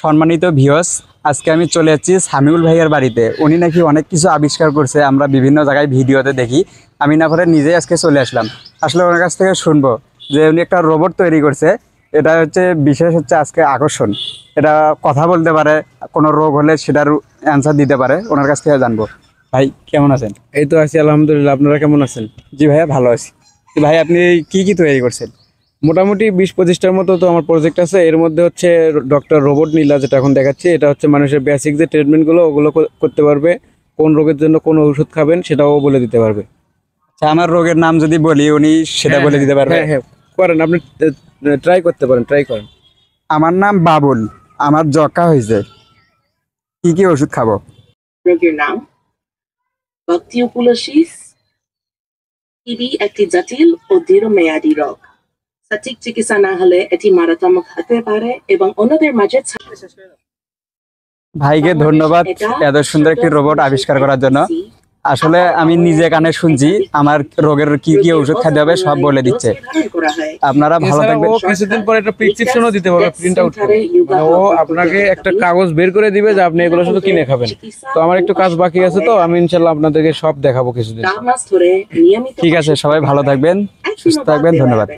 সম্মানিত ভিউয়ার্স, আজকে আমি চলে যাচ্ছি সামিউল ভাইয়ের বাড়িতে। উনি নাকি অনেক কিছু আবিষ্কার করছে, আমরা বিভিন্ন জায়গায় ভিডিওতে দেখি। আমি না করে নিজেই আজকে চলে আসলাম। আসলে ওনার কাছ থেকে শুনবো যে উনি একটা রোবট তৈরি করছে। এটা হচ্ছে বিশেষ হচ্ছে আজকে আকর্ষণ। এটা কথা বলতে পারে, কোনো রোগ হলে সেটার অ্যান্সার দিতে পারে। ওনার কাছ থেকে জানবো। ভাই কেমন আছেন? এই তো আছি আলহামদুলিল্লাহ। আপনারা কেমন আছেন? জি ভাইয়া, ভালো আছি। ভাই আপনি কি কি তৈরি করছেন? মোটামুটি 20-25টার মতো তো আমার প্রজেক্ট আছে। এর মধ্যে হচ্ছে ডক্টর রোবট নীলা, যেটা এখন দেখাচ্ছি, এটা হচ্ছে মানুষের বেসিক যে ট্রিটমেন্টগুলো ওগুলো করতে পারবে। কোন রোগের জন্য কোন ওষুধ খাবেন সেটাও বলে দিতে পারবে। আচ্ছা, আমার রোগের নাম যদি বলি উনি সেটা বলে দিতে পারবে? হ্যাঁ হ্যাঁ, করেন আপনি, ট্রাই করতে পারেন, ট্রাই করেন। আমার নাম বাবুল, আমার যক্ষা হয়েছে, কি কি ওষুধ খাবো? রোগের নাম বাকটিওপুলোসিস। টিবি একটি জটিল ও দীর্ঘমেয়াদী রোগ। সঠিক চিকিৎসা না হলে এটি মারাত্মক হতে পারে এবং অন্যদের মাঝে ভাইকে ধন্যবাদ এত সুন্দর একটি রোবট আবিষ্কার করার জন্য। আসলে আমি নিজে কানে শুনছি, আমার রোগের কি কি ওষুধ খাইতে হবে সব বলে দিচ্ছে। আপনারা ভালো থাকবেন। ও কিছুদিন পরে একটা প্রেসক্রিপশনও দিতে পারবে, প্রিন্ট আউট করে। ও আপনাকে একটা কাগজ বের করে দিবে যে আপনি এগুলো শুধু কিনে খাবেন। তো আমার একটু কাজ বাকি আছে, তো আমি ইনশাল্লাহ আপনাদেরকে সব দেখাবো কিছুদিন। ঠিক আছে, সবাই ভালো থাকবেন, সুস্থ থাকবেন, ধন্যবাদ।